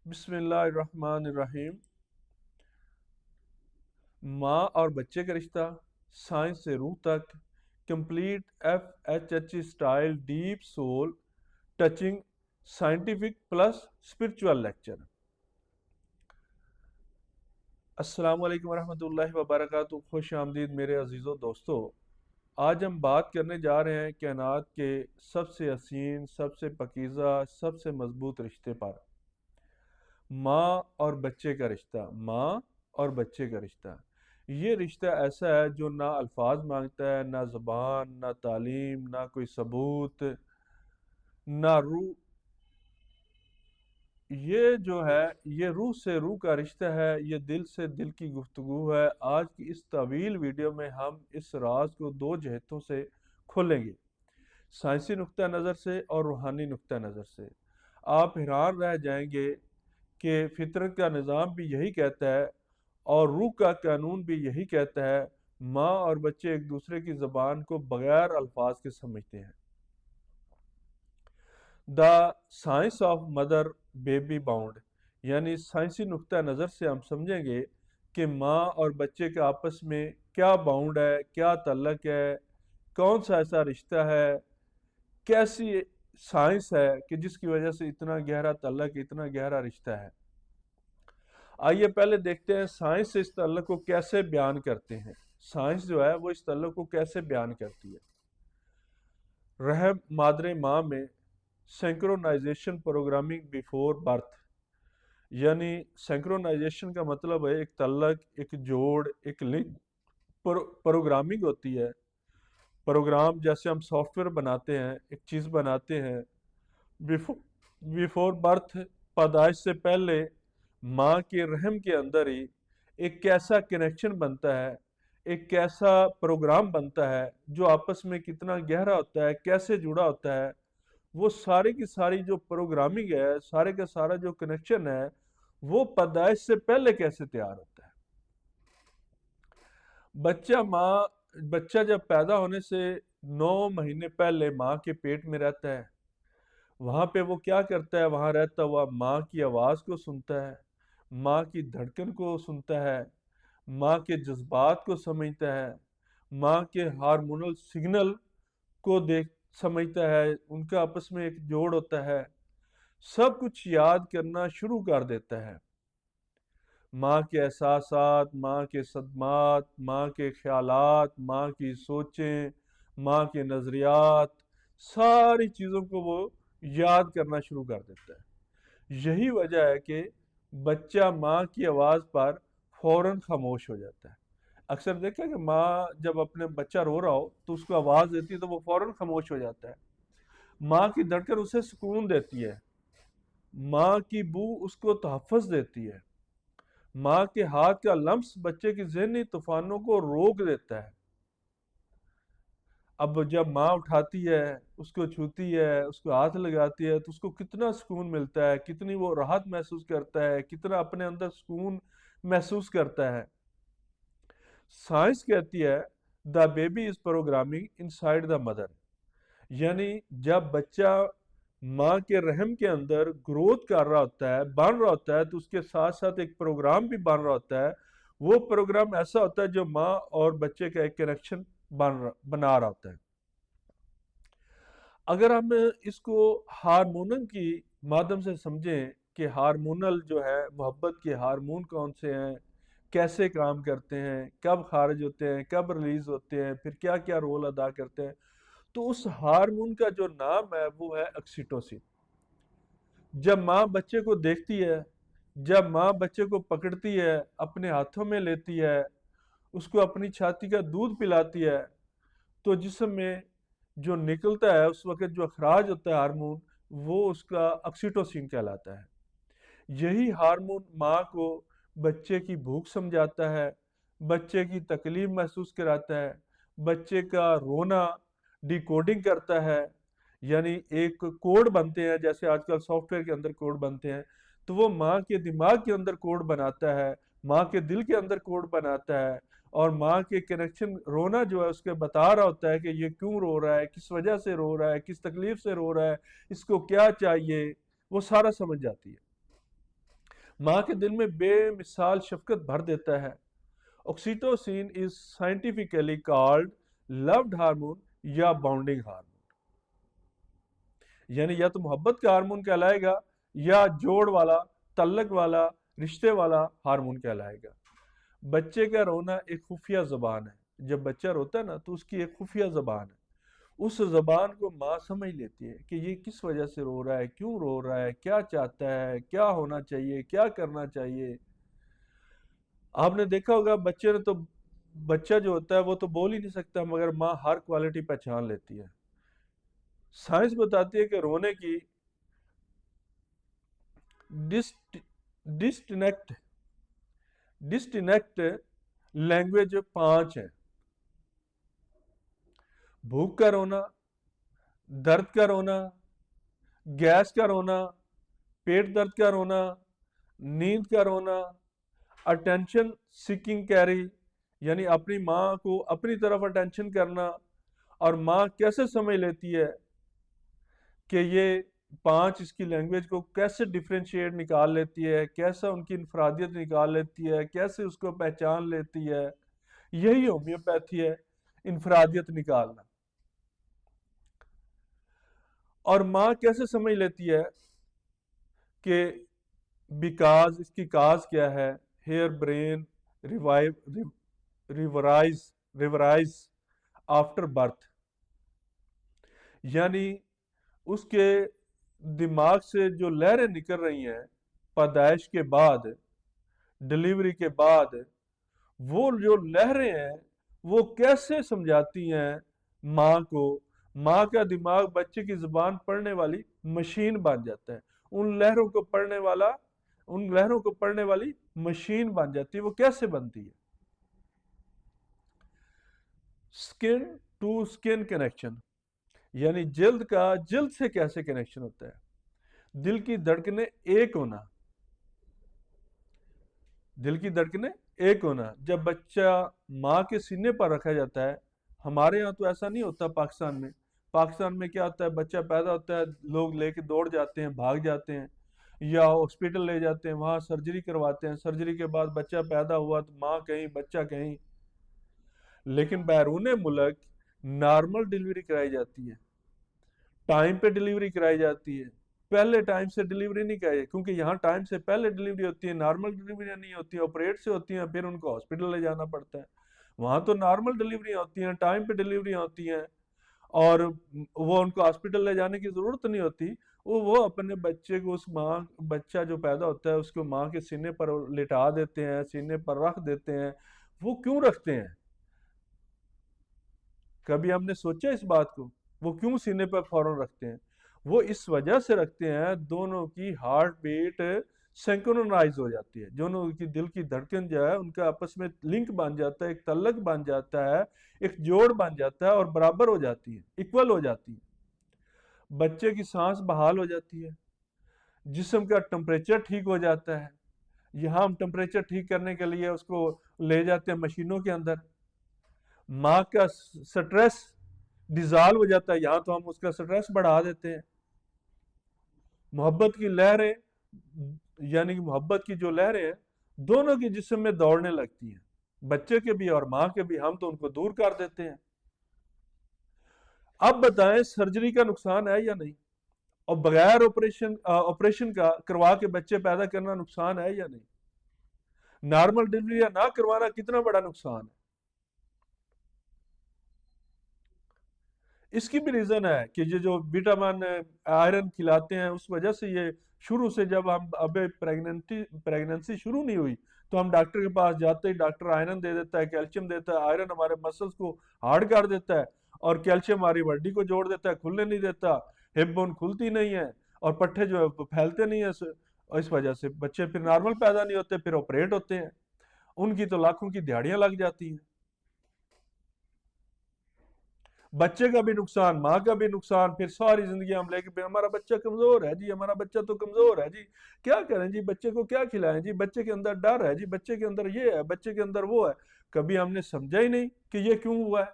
بسم اللہ الرحمن الرحیم۔ ماں اور بچے کا رشتہ، سائنس سے روح تک، complete FHHE style deep civil touching scientific plus spiritual lecture. السلام علیکم ورحمۃ اللہ وبرکاتہ۔ خوش آمدید میرے عزیز و دوستو۔ آج ہم بات کرنے جا رہے ہیں کائنات کے سب سے حسین، سب سے پاکیزہ، سب سے مضبوط رشتے پر، ماں اور بچے کا رشتہ۔ ماں اور بچے کا رشتہ، یہ رشتہ ایسا ہے جو نہ الفاظ مانگتا ہے، نہ زبان، نہ تعلیم، نہ کوئی ثبوت، نہ روح۔ یہ جو ہے یہ روح سے روح کا رشتہ ہے، یہ دل سے دل کی گفتگو ہے۔ آج کی اس طویل ویڈیو میں ہم اس راز کو دو جہتوں سے کھولیں گے، سائنسی نقطہ نظر سے اور روحانی نقطہ نظر سے۔ آپ حیران رہ جائیں گے کہ فطرت کا نظام بھی یہی کہتا ہے اور روح کا قانون بھی یہی کہتا ہے، ماں اور بچے ایک دوسرے کی زبان کو بغیر الفاظ کے سمجھتے ہیں۔ The science of mother baby bond, یعنی سائنسی نقطہ نظر سے ہم سمجھیں گے کہ ماں اور بچے کے آپس میں کیا باؤنڈ ہے، کیا تعلق ہے، کون سا ایسا رشتہ ہے، کیسی سائنس ہے کہ جس کی وجہ سے اتنا گہرا تعلق، اتنا گہرا رشتہ ہے۔ آئیے پہلے دیکھتے ہیں سائنس اس تعلق کو کیسے بیان کرتے ہیں۔ سائنس جو ہے وہ اس تعلق کو کیسے بیان کرتی ہے۔ رحم مادر ماں میں سینکرونائزیشن پروگرامنگ بیفور برتھ، یعنی سینکرونائزیشن کا مطلب ہے ایک تعلق، ایک جوڑ، ایک لنک، پروگرامنگ ہوتی ہے۔ پروگرام جیسے ہم سافٹ ویئر بناتے ہیں، ایک چیز بناتے ہیں، بیفور برتھ، پیدائش سے پہلے ماں کے رحم کے اندر ہی ایک کیسا کنیکشن بنتا ہے، ایک کیسا پروگرام بنتا ہے جو آپس میں کتنا گہرا ہوتا ہے، کیسے جڑا ہوتا ہے، وہ ساری کی ساری جو پروگرامنگ ہے، سارے کا سارا جو کنیکشن ہے، وہ پیدائش سے پہلے کیسے تیار ہوتا ہے۔ بچہ جب پیدا ہونے سے 9 مہینے پہلے ماں کے پیٹ میں رہتا ہے، وہاں پہ وہ کیا کرتا ہے؟ وہاں رہتا ہوا ماں کی آواز کو سنتا ہے، ماں کی دھڑکن کو سنتا ہے، ماں کے جذبات کو سمجھتا ہے، ماں کے ہارمونل سگنل کو سمجھتا ہے، ان کا آپس میں ایک جوڑ ہوتا ہے، سب کچھ یاد کرنا شروع کر دیتا ہے۔ ماں کے احساسات، ماں کے صدمات، ماں کے خیالات، ماں کی سوچیں، ماں کے نظریات، ساری چیزوں کو وہ یاد کرنا شروع کر دیتا ہے۔ یہی وجہ ہے کہ بچہ ماں کی آواز پر فوراً خاموش ہو جاتا ہے۔ اکثر دیکھا کہ ماں جب اپنے بچہ رو رہا ہو تو اس کو آواز دیتی ہے تو وہ فوراً خاموش ہو جاتا ہے۔ ماں کی دھڑکن اسے سکون دیتی ہے، ماں کی بو اس کو تحفظ دیتی ہے، ماں کے ہاتھ کا لمس بچے کی ذہنی طوفانوں کو روک دیتا ہے۔ اب جب ماں اٹھاتی ہے، اس کو چھوتی ہے، اس کو ہاتھ لگاتی ہے تو اس کو کتنا سکون ملتا ہے، کتنی وہ راحت محسوس کرتا ہے، کتنا اپنے اندر سکون محسوس کرتا ہے۔ سائنس کہتی ہے the baby is programming in side the mother, یعنی جب بچہ ماں کے رحم کے اندر گروتھ کر رہا ہوتا ہے، بن رہا ہوتا ہے، تو اس کے ساتھ ساتھ ایک پروگرام بھی بن رہا ہوتا ہے۔ وہ پروگرام ایسا ہوتا ہے جو ماں اور بچے کا ایک کنیکشن بنا رہا ہوتا ہے۔ اگر ہم اس کو ہارمونل کی مادھیم سے سمجھیں کہ ہارمونل جو ہے محبت کے ہارمون کون سے ہیں، کیسے کام کرتے ہیں، کب خارج ہوتے ہیں، کب ریلیز ہوتے ہیں، پھر کیا کیا رول ادا کرتے ہیں، تو اس ہارمون کا جو نام ہے وہ ہے آکسیٹوسن۔ جب ماں بچے کو دیکھتی ہے، جب ماں بچے کو پکڑتی ہے، اپنے ہاتھوں میں لیتی ہے، اس کو اپنی چھاتی کا دودھ پلاتی ہے، تو جسم میں جو نکلتا ہے اس وقت جو اخراج ہوتا ہے ہارمون، وہ اس کا آکسیٹوسن کہلاتا ہے۔ یہی ہارمون ماں کو بچے کی بھوک سمجھاتا ہے، بچے کی تکلیف محسوس کراتا ہے، بچے کا رونا ڈی کوڈنگ کرتا ہے، یعنی ایک کوڈ بنتے ہیں، جیسے آج کل سافٹ ویئر کے اندر کوڈ بنتے ہیں، تو وہ ماں کے دماغ کے اندر کوڈ بناتا ہے، ماں کے دل کے اندر کوڈ بناتا ہے، اور ماں کے کنیکشن رونا جو ہے اس کے بتا رہا ہوتا ہے کہ یہ کیوں رو رہا ہے، کس وجہ سے رو رہا ہے، کس تکلیف سے رو رہا ہے، اس کو کیا چاہیے، وہ سارا سمجھ جاتی ہے۔ ماں کے دل میں بے مثال شفقت بھر دیتا ہے۔ آکسیٹوسین از سائنٹیفکلی کالڈ لوڈ ہارمون یا باؤنڈنگ ہارمون، یعنی یا تو محبت کا ہارمون کہلائے گا یا جوڑ والا، تعلق والا، رشتے والا ہارمون کہلائے گا۔ بچے کا رونا ایک خفیہ زبان ہے، جب بچہ روتا ہے نا تو اس کی ایک خفیہ زبان ہے، اس زبان کو ماں سمجھ لیتی ہے کہ یہ کس وجہ سے رو رہا ہے، کیوں رو رہا ہے، کیا چاہتا ہے، کیا ہونا چاہیے، کیا کرنا چاہیے۔ آپ نے دیکھا ہوگا بچے نے تو، بچہ جو ہوتا ہے وہ تو بول ہی نہیں سکتا مگر ماں ہر کوالٹی پہچان لیتی ہے۔ سائنس بتاتی ہے کہ رونے کی ڈسٹنیکٹ ڈسٹنیکٹ لینگویج 5 ہے: بھوک کا رونا، درد کا رونا، گیس کا رونا، پیٹ درد کا رونا، نیند کا رونا، اٹینشن سیکنگ کیری، یعنی اپنی ماں کو اپنی طرف اٹینشن کرنا، اور ماں کیسے سمجھ لیتی ہے کہ یہ 5 اس کی لینگویج کو کیسے ڈیفرینشیٹ نکال لیتی ہے، کیسا ان کی انفرادیت نکال لیتی ہے، کیسے اس کو پہچان لیتی ہے۔ یہی ہومیوپیتھی ہے، انفرادیت نکالنا۔ اور ماں کیسے سمجھ لیتی ہے کہ بیکاز اس کی کاز کیا ہے، ہیئر برین ریورائز آفٹر برتھ، یعنی اس کے دماغ سے جو لہریں نکل رہی ہیں پیدائش کے بعد، ڈلیوری کے بعد، وہ جو لہریں ہیں وہ کیسے سمجھاتی ہیں ماں کو۔ ماں کا دماغ بچے کی زبان پڑھنے والی مشین بن جاتا ہے، ان لہروں کو پڑھنے والی مشین بن جاتی ہے۔ وہ کیسے بنتی ہے؟ سکن ٹو سکن کنیکشن، یعنی جلد کا جلد سے کیسے کنیکشن ہوتا ہے۔ دل کی دھڑکنیں ایک ہونا، دل کی دھڑکنیں ایک ہونا جب بچہ ماں کے سینے پر رکھا جاتا ہے۔ ہمارے ہاں تو ایسا نہیں ہوتا، پاکستان میں کیا ہوتا ہے، بچہ پیدا ہوتا ہے، لوگ لے کے دوڑ جاتے ہیں، بھاگ جاتے ہیں، یا ہاسپٹل لے جاتے ہیں، وہاں سرجری کرواتے ہیں، سرجری کے بعد بچہ پیدا ہوا تو ماں کہیں بچہ کہیں۔ لیکن بیرون ملک نارمل ڈیلیوری کرائی جاتی ہے، ٹائم پہ ڈیلیوری کرائی جاتی ہے، پہلے ٹائم سے ڈیلیوری نہیں کرائی، کیونکہ یہاں ٹائم سے پہلے ڈیلیوری ہوتی ہے، نارمل ڈیلیوری نہیں ہوتی، آپریٹ سے ہوتی ہیں، پھر ان کو ہاسپٹل لے جانا پڑتا ہے۔ وہاں تو نارمل ڈیلیوری ہوتی ہیں، ٹائم پہ ڈیلیوری ہوتی ہیں، اور وہ ان کو ہاسپٹل لے جانے کی ضرورت نہیں ہوتی۔ وہ اپنے بچے کو، اس ماں، بچہ جو پیدا ہوتا ہے اس کو ماں کے سینے پر لٹا دیتے ہیں، سینے پر رکھ دیتے ہیں۔ وہ کیوں رکھتے ہیں؟ کبھی ہم نے سوچا اس بات کو؟ وہ کیوں سینے پر فوراً رکھتے ہیں؟ وہ اس وجہ سے رکھتے ہیں، دونوں کی ہارٹ بیٹ سینکرونائز ہو جاتی ہے، دونوں کی دل کی دھڑکن جو ہے ان کا آپس میں لنک بن جاتا ہے، ایک تعلق بن جاتا ہے، ایک جوڑ بن جاتا ہے، اور برابر ہو جاتی ہے، ایکول ہو جاتی ہے۔ بچے کی سانس بحال ہو جاتی ہے، جسم کا ٹمپریچر ٹھیک ہو جاتا ہے۔ یہاں ہم ٹمپریچر ٹھیک کرنے کے لیے اس کو لے جاتے ہیں مشینوں کے اندر، ماں کا سٹریس ڈیزالو ہو جاتا ہے، یہاں تو ہم اس کا سٹریس بڑھا دیتے ہیں۔ محبت کی لہریں، یعنی کہ محبت کی جو لہریں ہیں دونوں کے جسم میں دوڑنے لگتی ہیں، بچے کے بھی اور ماں کے بھی، ہم تو ان کو دور کر دیتے ہیں۔ اب بتائیں سرجری کا نقصان ہے یا نہیں؟ اور بغیر آپریشن کا کروا کے بچے پیدا کرنا نقصان ہے یا نہیں؟ نارمل ڈیلیوری نہ کروانا کتنا بڑا نقصان ہے؟ اس کی بھی ریزن ہے کہ یہ جو وٹامن آئرن کھلاتے ہیں اس وجہ سے، یہ شروع سے جب ہم اب پریگننسی شروع نہیں ہوئی تو ہم ڈاکٹر کے پاس جاتے ہی ڈاکٹر آئرن دے دیتا ہے، کیلشیم دیتا ہے۔ آئرن ہمارے مسلز کو ہارڈ کر دیتا ہے، اور کیلشیم ہماری ہڈی کو جوڑ دیتا ہے، کھلنے نہیں دیتا، ہپ بون کھلتی نہیں ہے، اور پٹھے جو پھیلتے نہیں ہیں، اور اس وجہ سے بچے پھر نارمل پیدا نہیں ہوتے، پھر آپریٹ ہوتے ہیں، ان کی تو لاکھوں کی دیہڑیاں لگ جاتی ہیں۔ بچے کا بھی نقصان، ماں کا بھی نقصان، پھر ساری زندگی ہم لے کے ہمارا بچہ کمزور ہے جی، ہمارا بچہ تو کمزور ہے جی، کیا کریں جی، بچے کو کیا کھلائیں جی، بچے کے اندر ڈر ہے جی، بچے کے اندر یہ ہے، بچے کے اندر وہ ہے۔ کبھی ہم نے سمجھا ہی نہیں کہ یہ کیوں ہوا ہے۔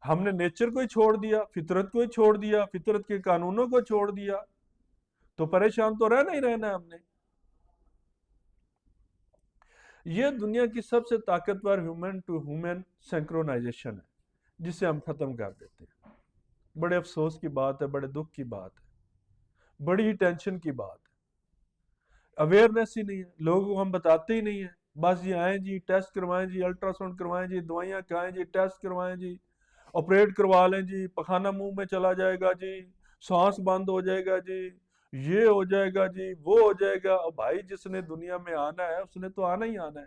ہم نے نیچر کو ہی چھوڑ دیا، فطرت کو ہی چھوڑ دیا، فطرت کے قانونوں کو چھوڑ دیا، تو پریشان تو رہنا ہی رہنا ہے ہم نے۔ یہ دنیا کی سب سے طاقتور ہیومن ٹو ہیومن سینکرونائزیشن ہے جسے ہم ختم کر دیتے ہیں. بڑے افسوس کی بات ہے، بڑے دکھ کی بات ہے، بڑی ہی ٹینشن کی بات ہے. اویئرنیس ہی نہیں ہے، لوگوں کو ہم بتاتے ہی نہیں ہیں. بس یہ آئیں جی ٹیسٹ کروائیں جی، الٹرا ساؤنڈ کروائیں جی، دوائیاں کھائیں جی، ٹیسٹ کروائیں جی، آپریٹ کروا لیں جی، پخانہ منہ میں چلا جائے گا جی، سانس بند ہو جائے گا جی، یہ ہو جائے گا جی، وہ ہو جائے گا. اور بھائی جس نے دنیا میں آنا ہے اس نے تو آنا ہی آنا ہے.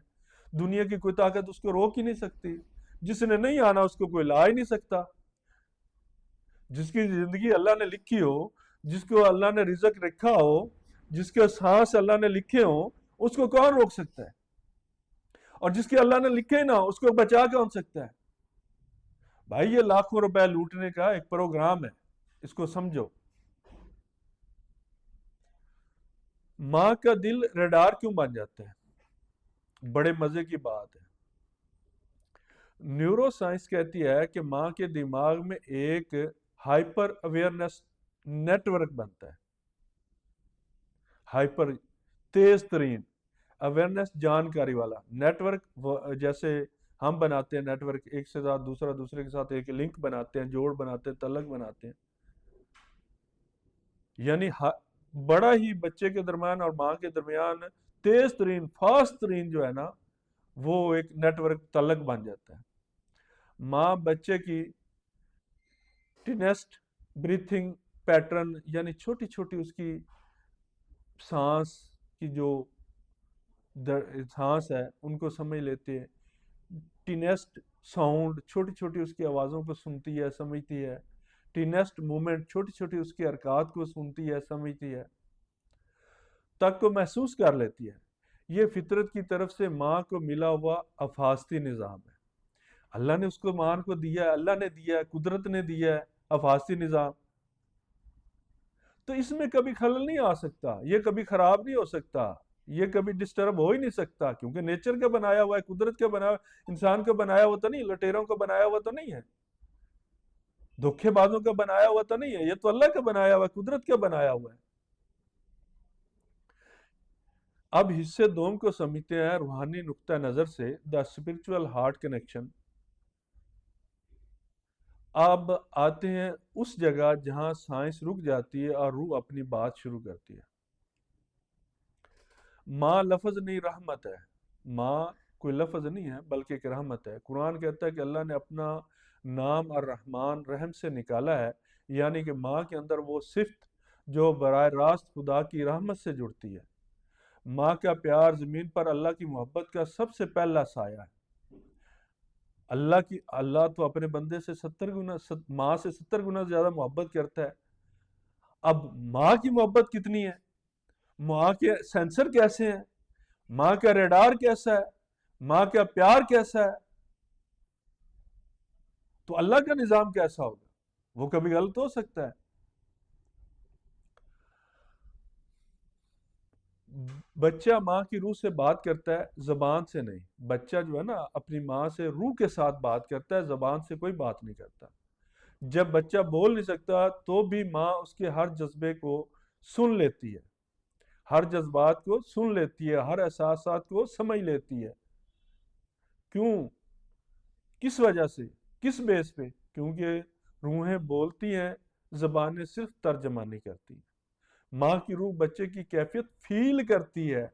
دنیا کی کوئی طاقت اس کو روک ہی نہیں سکتی. جس نے نہیں آنا اس کو کوئی لا ہی نہیں سکتا. جس کی زندگی اللہ نے لکھی ہو، جس کو اللہ نے رزق رکھا ہو، جس کے سانس اللہ نے لکھے ہوں، اس کو کون روک سکتا ہے؟ اور جس کے اللہ نے لکھے ہی نہ ہو اس کو بچا کون سکتا ہے؟ بھائی یہ لاکھوں روپے لوٹنے کا ایک پروگرام ہے، اس کو سمجھو. ماں کا دل ریڈار کیوں بن جاتا ہے؟ بڑے مزے کی بات ہے. نیورو سائنس کہتی ہے کہ ماں کے دماغ میں ایک ہائپر اویئرنیس نیٹ ورک بنتا ہے. ہائپر تیز ترین اویئرنیس جانکاری والا نیٹ ورک. جیسے ہم بناتے ہیں نیٹ ورک، ایک سے ساتھ دوسرا دوسرے کے ساتھ ایک لنک بناتے ہیں، جوڑ بناتے ہیں، تعلق بناتے ہیں. یعنی بڑا ہی بچے کے درمیان اور ماں کے درمیان تیز ترین فاسٹ ترین جو ہے نا وہ ایک نیٹ ورک تعلق بن جاتا ہے. ماں بچے کی ٹینسٹ بریتھنگ پیٹرن یعنی چھوٹی چھوٹی اس کی سانس کی جو سانس ہے ان کو سمجھ لیتے ہیں. ٹینسٹ ساؤنڈ چھوٹی چھوٹی اس کی آوازوں کو سنتی ہے، سمجھتی ہے. ٹینسٹ مومنٹ چھوٹی چھوٹی اس کے حرکات کو سنتی ہے، سمجھتی ہے، تک کو محسوس کر لیتی ہے. یہ فطرت کی طرف سے ماں کو ملا ہوا حفاظتی نظام ہے. اللہ نے اس کو ماں کو دیا ہے، اللہ نے دیا ہے، قدرت نے دیا ہے حفاظتی نظام. تو اس میں کبھی خلل نہیں آ سکتا، یہ کبھی خراب نہیں ہو سکتا، یہ کبھی ڈسٹرب ہو ہی نہیں سکتا، کیونکہ نیچر کا بنایا ہوا ہے، قدرت کا بنایا ہوا، انسان کا بنایا ہوا تو نہیں، لٹیروں کا بنایا ہوا تو نہیں ہے، دھوکے بازوں کا بنایا ہوا تو نہیں ہے. یہ تو اللہ کا بنایا ہوا ہے، قدرت کا بنایا ہوا ہے. اب حصے دوم کو سمجھتے ہیں روحانی نقطہ نظر سے، دا اسپرچول ہارٹ کنیکشن. اب آتے ہیں اس جگہ جہاں سائنس رک جاتی ہے اور روح اپنی بات شروع کرتی ہے. ماں لفظ نہیں رحمت ہے. ماں کوئی لفظ نہیں ہے بلکہ ایک رحمت ہے. قرآن کہتا ہے کہ اللہ نے اپنا نام الرحمن رحم سے نکالا ہے، یعنی کہ ماں کے اندر وہ صفت جو براہ راست خدا کی رحمت سے جڑتی ہے. ماں کا پیار زمین پر اللہ کی محبت کا سب سے پہلا سایہ ہے. اللہ تو اپنے بندے سے 70 گنا، ماں سے 70 گنا زیادہ محبت کرتا ہے. اب ماں کی محبت کتنی ہے، ماں کے سینسر کیسے ہیں، ماں کا ریڈار کیسا ہے، ماں کا پیار کیسا ہے، تو اللہ کا نظام کیسا ہوگا؟ وہ کبھی غلط ہو سکتا ہے. بچہ ماں کی روح سے بات کرتا ہے، زبان سے نہیں. بچہ جو ہے نا اپنی ماں سے روح کے ساتھ بات کرتا ہے، زبان سے کوئی بات نہیں کرتا. جب بچہ بول نہیں سکتا تو بھی ماں اس کے ہر جذبے کو سن لیتی ہے، ہر جذبات کو سن لیتی ہے، ہر احساسات کو سمجھ لیتی ہے. کیوں؟ کس وجہ سے؟ کس بیس پہ؟ کیونکہ روحیں بولتی ہیں، زبانیں صرف ترجمہ نہیں کرتی. ماں کی روح بچے کی کیفیت فیل کرتی ہے،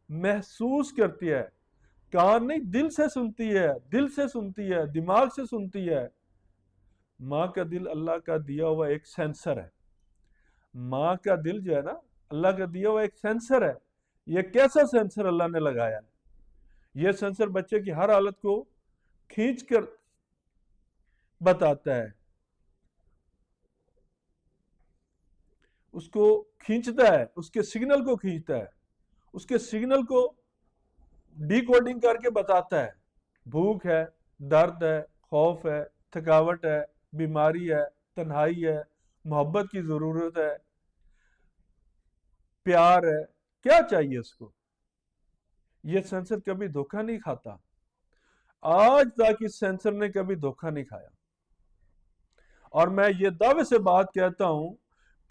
محسوس کرتی ہے. کان نہیں، دل سے سنتی ہے، دل سے سنتی ہے، دماغ سے سنتی ہے. ماں کا دل اللہ کا دیا ہوا ایک سینسر ہے. ماں کا دل جو ہے نا اللہ کا دیا ہوا ایک سینسر ہے. یہ کیسا سینسر اللہ نے لگایا ہے؟ یہ سینسر بچے کی ہر حالت کو کھینچ کر بتاتا ہے، اس کو کھینچتا ہے، اس کے سگنل کو کھینچتا ہے، اس کے سگنل کو ڈی کوڈنگ کر کے بتاتا ہے. بھوک ہے، درد ہے، خوف ہے، تھکاوٹ ہے، بیماری ہے، تنہائی ہے، محبت کی ضرورت ہے، پیار ہے، کیا چاہیے اس کو. یہ سینسر کبھی دھوکہ نہیں کھاتا. آج تک اس سینسر نے کبھی دھوکہ نہیں کھایا. اور میں یہ دعوے سے بات کہتا ہوں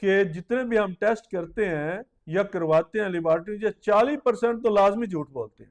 کہ جتنے بھی ہم ٹیسٹ کرتے ہیں یا کرواتے ہیں لیبارٹری، 40% تو لازمی جھوٹ بولتے ہیں.